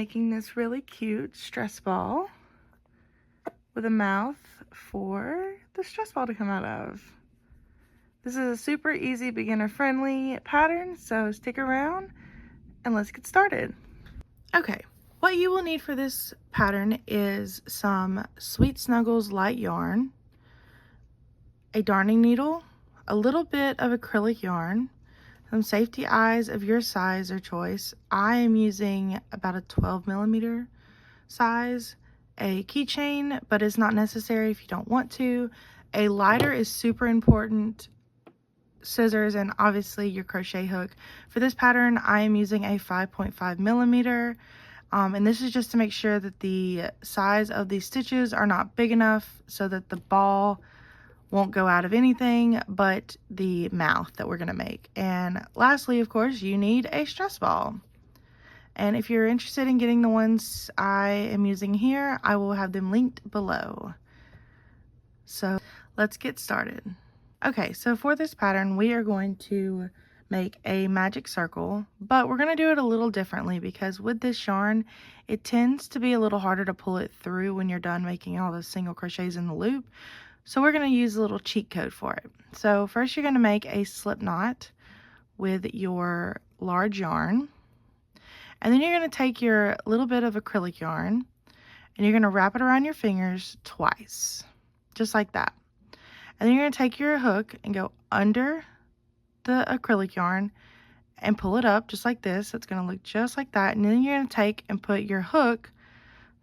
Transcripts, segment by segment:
making this really cute stress ball with a mouth for the stress ball to come out of. This is a super easy beginner-friendly pattern, so stick around and let's get started. Okay, what you will need for this pattern is some Sweet Snuggles light yarn, a darning needle, a little bit of acrylic yarn, some safety eyes of your size or choice. I am using about a 12mm size, a keychain, but it's not necessary if you don't want to. A lighter is super important, scissors, and obviously your crochet hook. For this pattern, I am using a 5.5mm, and this is just to make sure that the size of these stitches are not big enough so that the ball won't go out of anything but the mouth that we're going to make. And lastly, of course, you need a stress ball. And if you're interested in getting the ones I am using here, I will have them linked below. So let's get started. Okay, so for this pattern, we are going to make a magic circle, but we're going to do it a little differently because with this yarn, it tends to be a little harder to pull it through when you're done making all the single crochets in the loop. So we're going to use a little cheat code for it. So first you're going to make a slip knot with your large yarn. And then you're going to take your little bit of acrylic yarn and you're going to wrap it around your fingers twice, just like that. And then you're going to take your hook and go under the acrylic yarn and pull it up just like this. It's going to look just like that. And then you're going to take and put your hook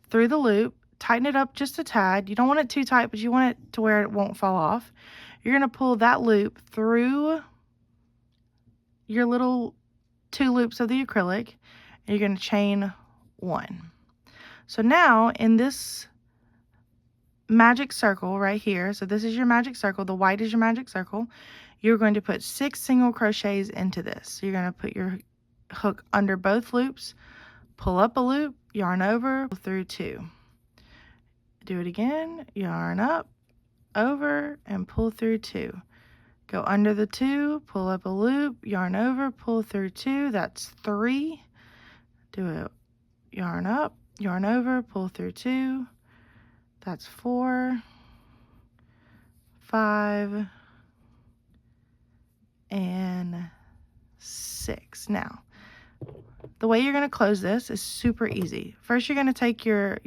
through the loop, tighten it up just a tad. You don't want it too tight, but you want it to where it won't fall off. You're going to pull that loop through your little 2 loops of the acrylic, and you're going to chain 1. So now in this magic circle right here, so this is your magic circle, the white is your magic circle, you're going to put 6 single crochets into this. So you're going to put your hook under both loops, pull up a loop, yarn over, pull through 2. Do it again, yarn up, over, and pull through 2. Go under the 2, pull up a loop, yarn over, pull through 2. That's 3. Do it, yarn up, yarn over, pull through 2. That's 4, 5, and 6. Now, the way you're going to close this is super easy. First, you're going to take your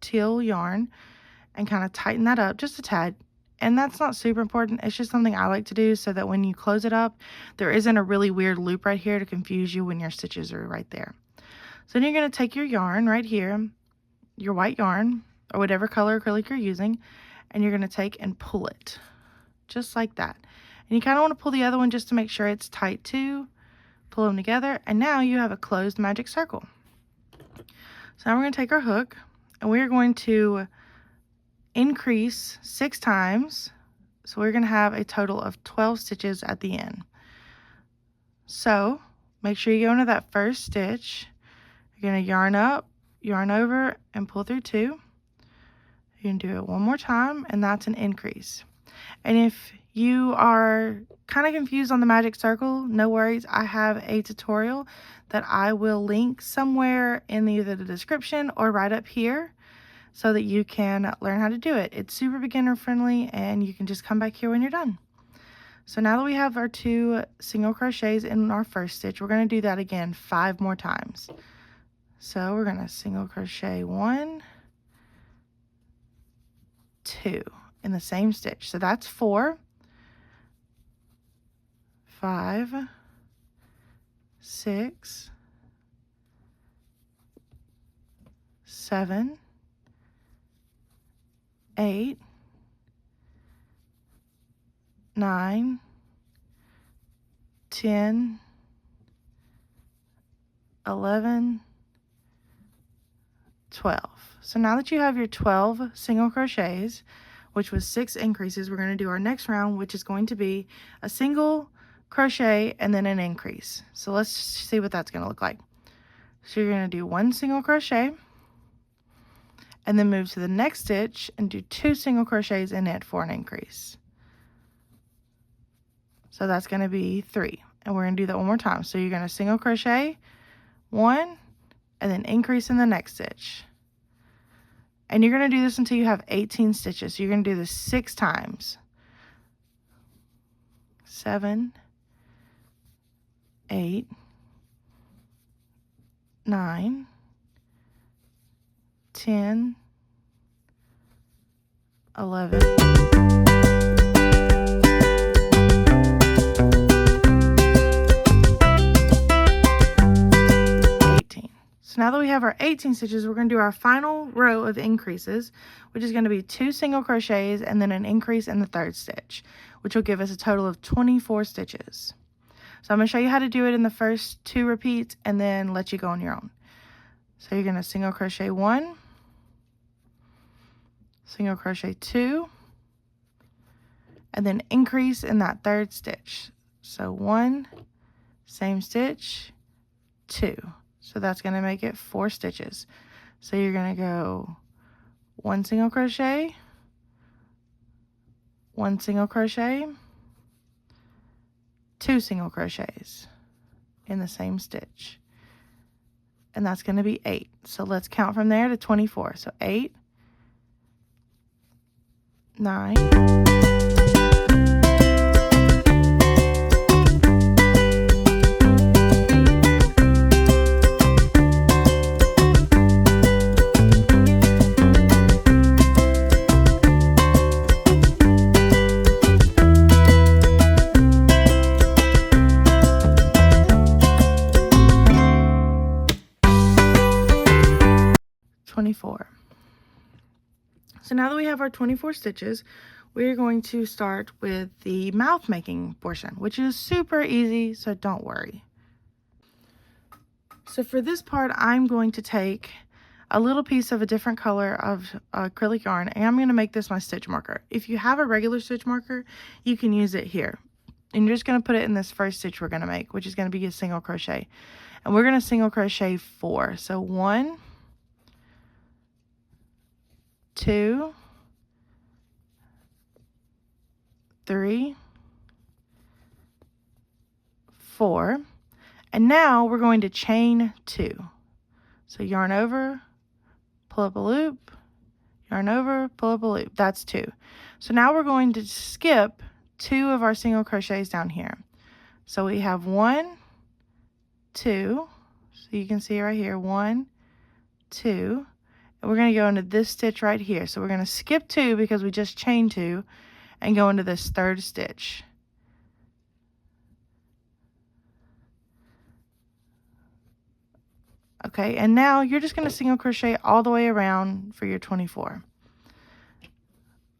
teal yarn and kind of tighten that up just a tad. And that's not super important. It's just something I like to do so that when you close it up, there isn't a really weird loop right here to confuse you when your stitches are right there. So then you're going to take your yarn right here, your white yarn, or whatever color acrylic you're using, and you're going to take and pull it just like that. And you kind of want to pull the other one just to make sure it's tight too. Pull them together, and now you have a closed magic circle. So now we're going to take our hook and we're going to increase 6 times. So we're going to have a total of 12 stitches at the end. So make sure you go into that first stitch. You're going to yarn up, yarn over, and pull through 2. You can do it one more time, and that's an increase. And if you are kind of confused on the magic circle, no worries. I have a tutorial that I will link somewhere in either the description or right up here so that you can learn how to do it. It's super beginner friendly, and you can just come back here when you're done. So now that we have our 2 single crochets in our first stitch, we're going to do that again 5 more times. So we're going to single crochet 1, 2 in the same stitch. So that's 4, 5, 6, 7, 8, 9, 10, 11, 12. So now that you have your 12 single crochets, which was 6 increases, we're going to do our next round, which is going to be a single crochet and then an increase. So let's see what that's going to look like. So you're going to do 1 single crochet and then move to the next stitch and do 2 single crochets in it for an increase. So that's going to be 3, and we're going to do that one more time. So you're going to single crochet 1, and then increase in the next stitch. And you're going to do this until you have 18 stitches. So you're going to do this 6 times. 7, 8, 9, 10, 11, 18. So now that we have our 18 stitches, we're going to do our final row of increases, which is going to be 2 single crochets and then an increase in the 3rd stitch, which will give us a total of 24 stitches. So I'm going to show you how to do it in the first 2 repeats and then let you go on your own. So you're going to single crochet 1, single crochet 2, and then increase in that 3rd stitch. So 1, same stitch, 2. So that's going to make it 4 stitches. So you're going to go 1 single crochet, 1 single crochet, 2 single crochets in the same stitch. And that's going to be 8. So let's count from there to 24. So 8, 9, 24. So now that we have our 24 stitches, we're going to start with the mouth making portion, which is super easy, so don't worry. So for this part, I'm going to take a little piece of a different color of acrylic yarn, and I'm going to make this my stitch marker. If you have a regular stitch marker, you can use it here. And you're just going to put it in this first stitch we're going to make, which is going to be a single crochet. And we're going to single crochet 4. So 1, 2, 3, 4, and now we're going to chain 2. So yarn over, pull up a loop, yarn over, pull up a loop. That's 2. So now we're going to skip 2 of our single crochets down here. So we have 1, 2, so you can see right here, 1, 2, and we're going to go into this stitch right here. So we're going to skip 2 because we just chained 2 and go into this 3rd stitch. Okay, and now you're just going to single crochet all the way around for your 24.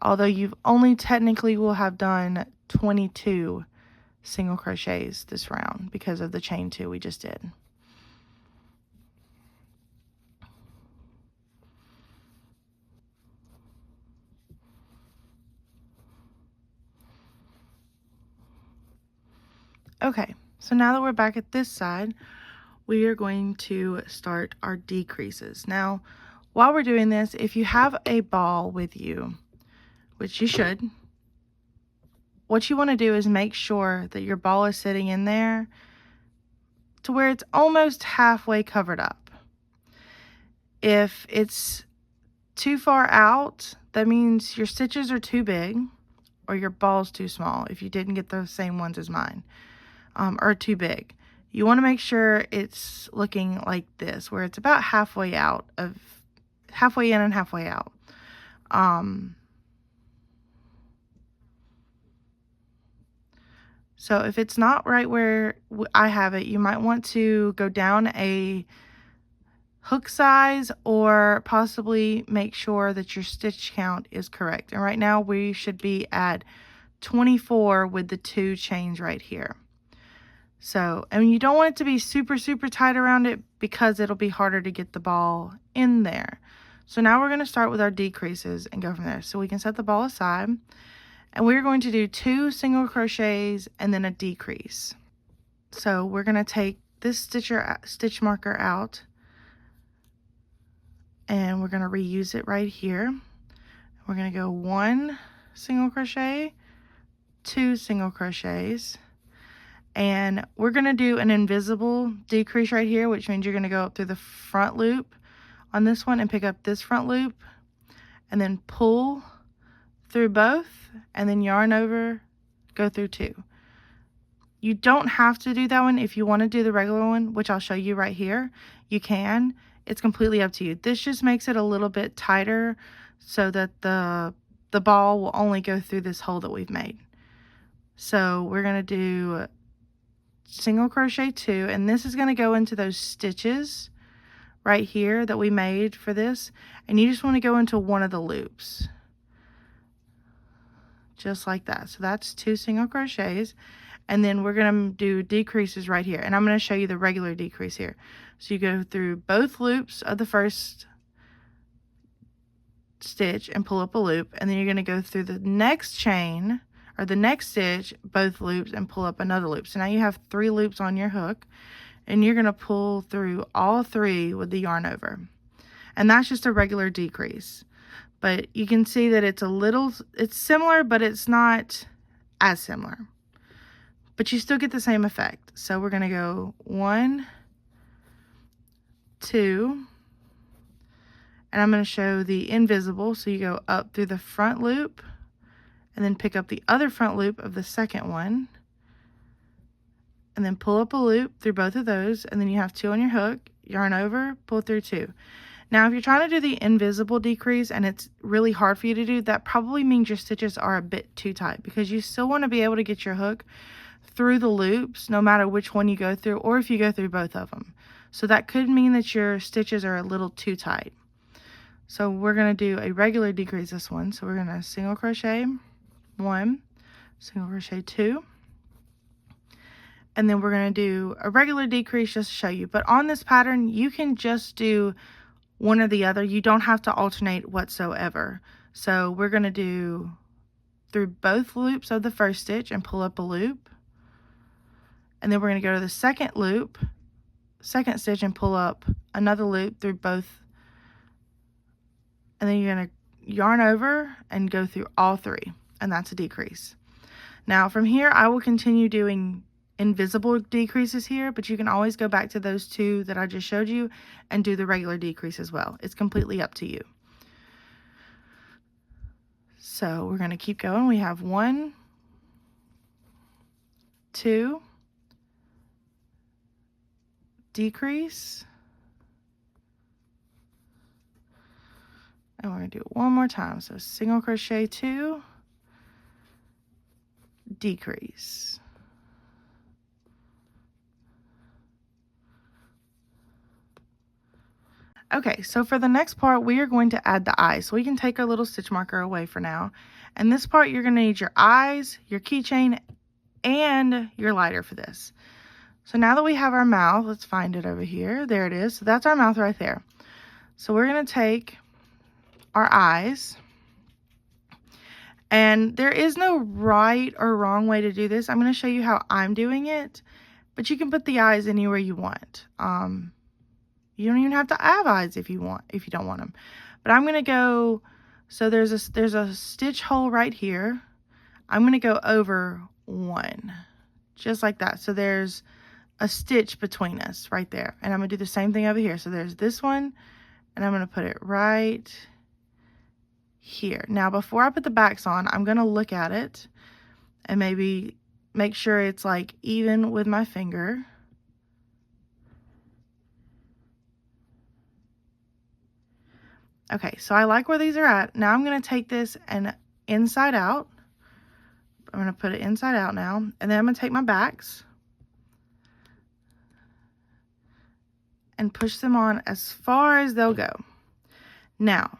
Although you've only technically will have done 22 single crochets this round because of the chain 2 we just did. Okay, so now that we're back at this side, we are going to start our decreases. Now, while we're doing this, if you have a ball with you, which you should, what you want to do is make sure that your ball is sitting in there to where it's almost halfway covered up. If it's too far out, that means your stitches are too big or your ball's too small if you didn't get those same ones as mine. Or too big. You want to make sure it's looking like this, where it's about halfway out of, halfway in and halfway out. So if it's not right where I have it, you might want to go down a hook size or possibly make sure that your stitch count is correct. And right now we should be at 24 with the 2 chains right here. So, and you don't want it to be super, super tight around it because it'll be harder to get the ball in there. So now we're going to start with our decreases and go from there. So we can set the ball aside and we're going to do 2 single crochets and then a decrease. So we're going to take this stitch marker out and we're going to reuse it right here. We're going to go 1 single crochet, 2 single crochets, And we're going to do an invisible decrease right here, which means you're going to go up through the front loop on this one and pick up this front loop and then pull through both and then yarn over, go through 2. You don't have to do that one. If you want to do the regular one, which I'll show you right here, you can. It's completely up to you. This just makes it a little bit tighter so that the ball will only go through this hole that we've made. So we're going to do single crochet 2, and this is going to go into those stitches right here that we made for this, and you just want to go into one of the loops just like that. So that's 2 single crochets, and then we're going to do decreases right here, and I'm going to show you the regular decrease here. So you go through both loops of the first stitch and pull up a loop, and then you're going to go through the next chain or the next stitch, both loops, and pull up another loop. So now you have 3 loops on your hook, and you're going to pull through all 3 with the yarn over. And that's just a regular decrease. But you can see that it's similar, but it's not as similar. But you still get the same effect. So we're going to go 1, 2, and I'm going to show the invisible. So you go up through the front loop, and then pick up the other front loop of the second one, and then pull up a loop through both of those, and then you have 2 on your hook, yarn over, pull through 2. Now if you're trying to do the invisible decrease and it's really hard for you to do, that probably means your stitches are a bit too tight, because you still want to be able to get your hook through the loops no matter which one you go through, or if you go through both of them. So that could mean that your stitches are a little too tight. So we're going to do a regular decrease this one. So we're going to single crochet 1, single crochet 2, and then we're going to do a regular decrease just to show you. But on this pattern, you can just do one or the other. You don't have to alternate whatsoever. So we're going to do through both loops of the first stitch and pull up a loop, and then we're going to go to the second loop, second stitch, and pull up another loop through both, and then you're going to yarn over and go through all 3. And that's a decrease. Now from here, I will continue doing invisible decreases here, but you can always go back to those 2 that I just showed you and do the regular decrease as well. It's completely up to you. So we're going to keep going. We have 1, 2, decrease, and we're going to do it one more time. So single crochet 2, decrease. Okay, so for the next part, we are going to add the eyes. So we can take our little stitch marker away for now. And this part, you're going to need your eyes, your keychain, and your lighter for this. So now that we have our mouth, let's find it over here. There it is. So that's our mouth right there. So we're going to take our eyes. And there is no right or wrong way to do this. I'm going to show you how I'm doing it, but you can put the eyes anywhere you want. You don't even have to have eyes if you don't want them. But I'm going to go, so there's a stitch hole right here. I'm going to go over 1, just like that. So there's a stitch between us right there. And I'm going to do the same thing over here. So there's this one, and I'm going to put it right here. Now before I put the backs on, I'm going to look at it and maybe make sure it's like even with my finger. Okay, so I like where these are at. Now I'm going to take this and inside out. I'm going to put it inside out now, and then I'm going to take my backs and push them on as far as they'll go. Now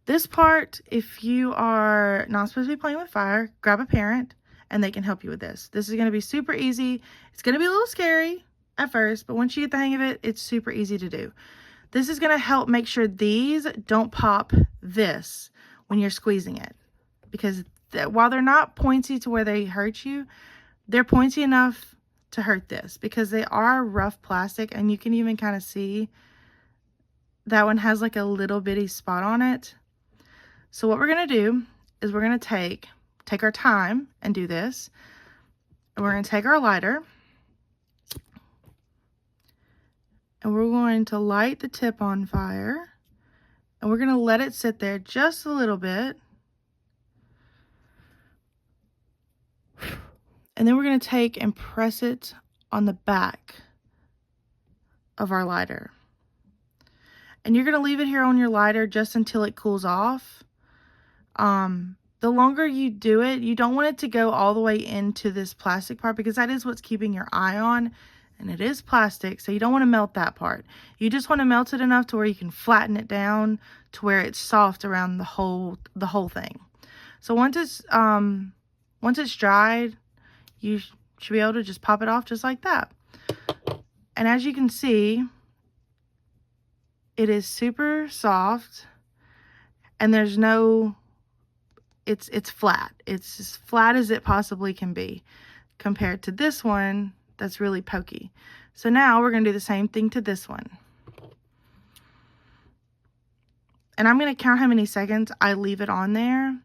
this part, if you are not supposed to be playing with fire, grab a parent and they can help you with this. This is going to be super easy. It's going to be a little scary at first, but once you get the hang of it, it's super easy to do. This is going to help make sure these don't pop this when you're squeezing it, because while they're not pointy to where they hurt you, they're pointy enough to hurt this, because they are rough plastic, and you can even kind of see that one has like a little bitty spot on it. So what we're going to do is we're going to take our time and do this. And we're going to take our lighter and we're going to light the tip on fire, and we're going to let it sit there just a little bit. And then we're going to take and press it on the back of our lighter. And you're going to leave it here on your lighter just until it cools off. The longer you do it, you don't want it to go all the way into this plastic part, because that is what's keeping your eye on, and it is plastic, so you don't want to melt that part. You just want to melt it enough to where you can flatten it down to where it's soft around the whole thing. So once it's dried, you should be able to just pop it off just like that. And as you can see, it is super soft, and there's no, it's flat. It's as flat as it possibly can be compared to this one that's really pokey. So now we're going to do the same thing to this one. And I'm going to count how many seconds I leave it on there,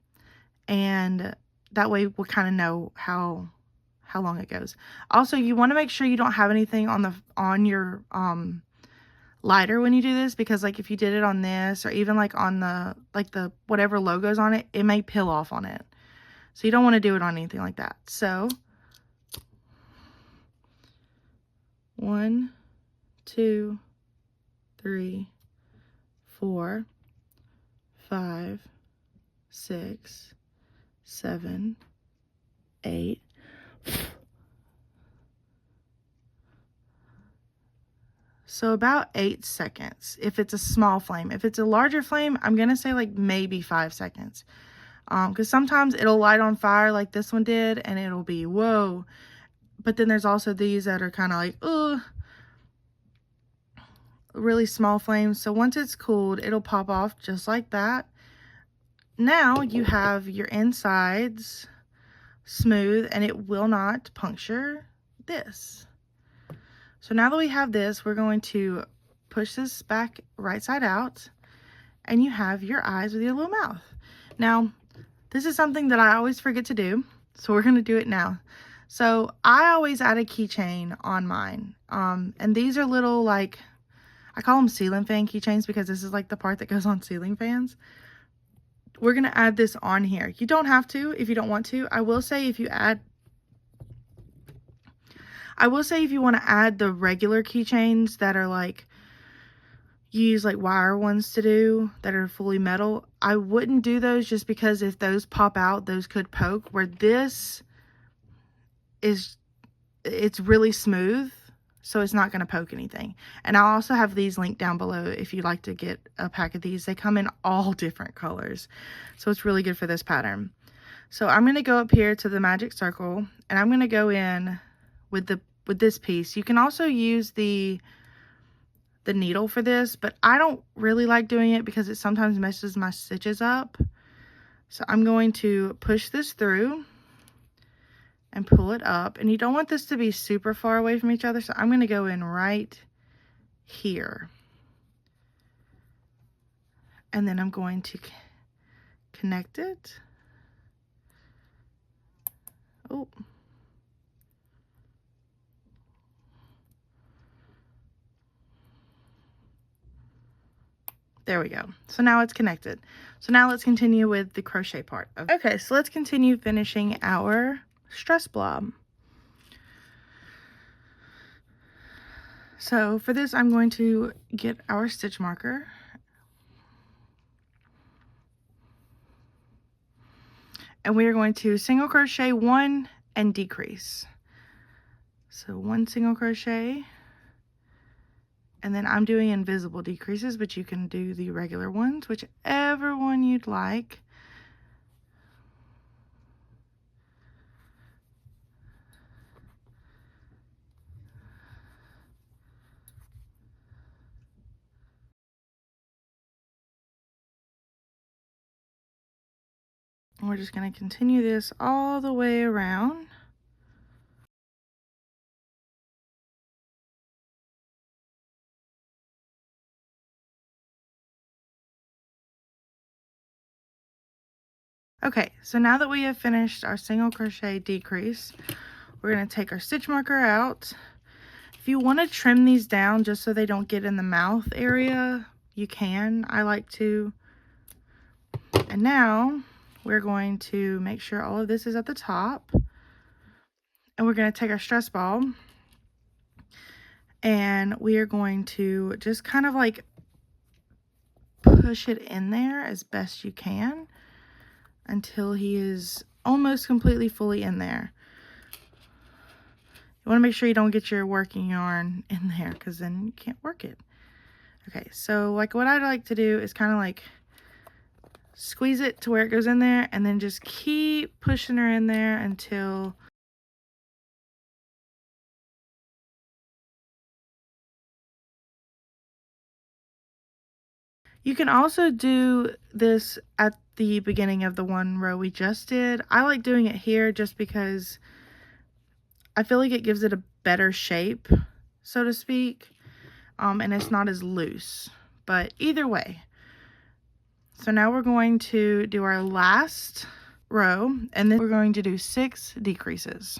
and that way we'll kind of know how long it goes. Also, you want to make sure you don't have anything on your lighter when you do this, because like if you did it on this, or even like on the whatever logo's on it, it may peel off on it. So you don't want to do it on anything like that. So 1, 2, 3, 4, 5, 6, 7, 8. So about 8 seconds if it's a small flame. If it's a larger flame, I'm going to say like maybe 5 seconds. Because sometimes it'll light on fire like this one did, and it'll be, whoa. But then there's also these that are kind of like, ugh, really small flames. So once it's cooled, it'll pop off just like that. Now you have your insides smooth, and it will not puncture this. So now that we have this, we're going to push this back right side out, and you have your eyes with your little mouth. Now, this is something that I always forget to do, so we're going to do it now. So I always add a keychain on mine, and these are little, like, I call them ceiling fan keychains, because this is like the part that goes on ceiling fans. We're going to add this on here. You don't have to if you don't want to. I will say if you want to add the regular keychains that are like, you use like wire ones to do, that are fully metal, I wouldn't do those, just because if those pop out, those could poke. Where this is, it's really smooth, so it's not going to poke anything. And I'll also have these linked down below if you'd like to get a pack of these. They come in all different colors, so it's really good for this pattern. So I'm going to go up here to the magic circle, and I'm going to go in with this piece. You can also use the needle for this, but I don't really like doing it because it sometimes messes my stitches up. So I'm going to push this through and pull it up, and you don't want this to be super far away from each other, so I'm going to go in right here, and then I'm going to connect it. Oh, there we go. So now it's connected. So now let's continue with the crochet part. Okay, so let's continue finishing our stress blob. So for this, I'm going to get our stitch marker, and we are going to single crochet 1 and decrease. So 1 single crochet, and then I'm doing invisible decreases, but you can do the regular ones, whichever one you'd like. And we're just going to continue this all the way around. Okay, so now that we have finished our single crochet decrease, we're going to take our stitch marker out. If you want to trim these down just so they don't get in the mouth area, you can. I like to. And now we're going to make sure all of this is at the top. And we're going to take our stress ball and we are going to just kind of like push it in there as best you can until he is almost completely fully in there. You want to make sure you don't get your working yarn in there because then you can't work it. Okay, so like what I like to do is kind of like squeeze it to where it goes in there and then just keep pushing her in there until you can also do this at the beginning of the one row we just did. I like doing it here just because I feel like it gives it a better shape, so to speak, and it's not as loose. But either way, so now we're going to do our last row, and then we're going to do 6 decreases.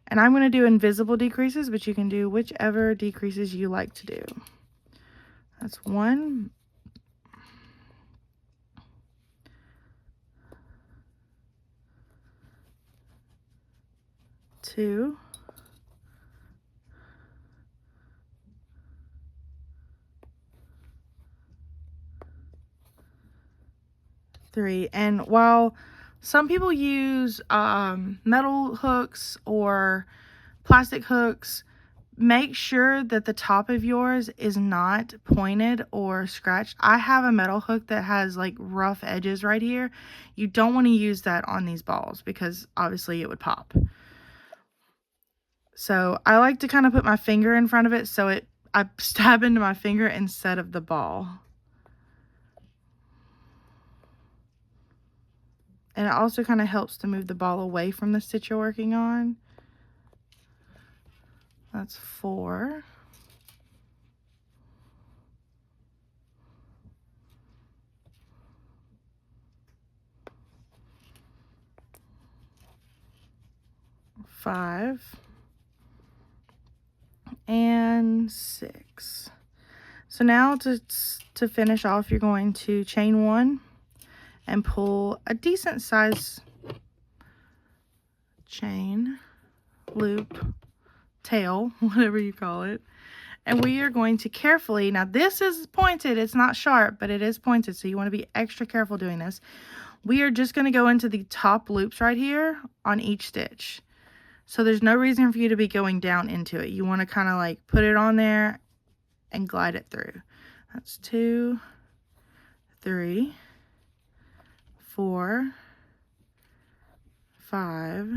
And I'm going to do invisible decreases, but you can do whichever decreases you like to do. That's 1, 2, 3. And while some people use metal hooks or plastic hooks, make sure that the top of yours is not pointed or scratched. I have a metal hook that has like rough edges right here. You don't want to use that on these balls because obviously it would pop. So I like to kind of put my finger in front of it so I stab into my finger instead of the ball. And it also kind of helps to move the ball away from the stitch you're working on. That's 4. Five. And 6. So now to finish off, you're going to chain 1 and pull a decent size chain, loop, tail, whatever you call it. And we are going to carefully, now this is pointed, it's not sharp, but it is pointed, so you want to be extra careful doing this. We are just going to go into the top loops right here on each stitch. So there's no reason for you to be going down into it. You want to kind of like put it on there and glide it through. That's 2, 3, 4, 5,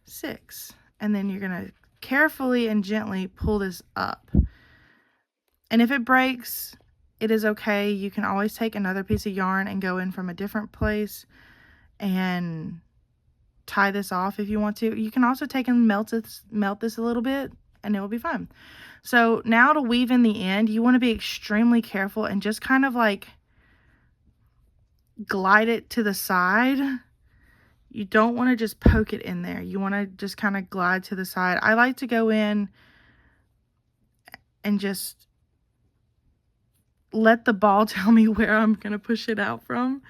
6. And then you're going to carefully and gently pull this up. And if it breaks, it is okay. You can always take another piece of yarn and go in from a different place and tie this off if you want to. You can also take and melt this a little bit and it will be fine. So now to weave in the end, you want to be extremely careful and just kind of like glide it to the side. You don't want to just poke it in there. You want to just kind of glide to the side. I like to go in and just let the ball tell me where I'm going to push it out from.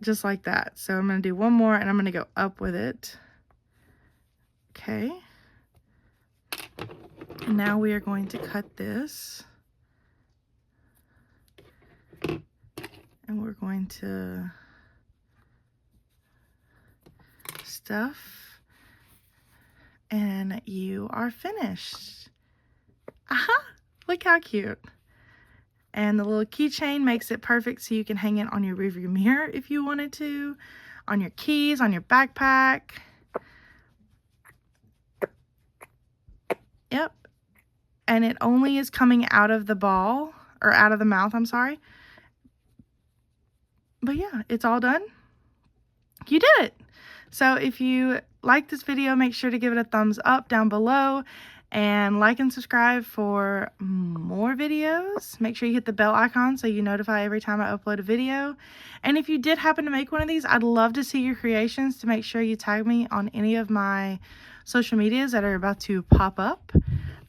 Just like that. So I'm going to do one more and I'm going to go up with it. Okay. And now we are going to cut this. And we're going to stuff. And you are finished. Aha! Look how cute. And the little keychain makes it perfect so you can hang it on your rearview mirror if you wanted to, on your keys, on your backpack. Yep. And it only is coming out of the ball, or out of the mouth, I'm sorry. But yeah, it's all done. You did it. So if you like this video, make sure to give it a thumbs up down below. And like and subscribe for more videos. Make sure you hit the bell icon so you notify every time I upload a video. And if you did happen to make one of these, I'd love to see your creations. To make sure you tag me on any of my social medias that are about to pop up.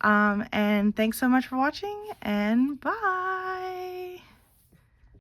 And thanks so much for watching, and bye.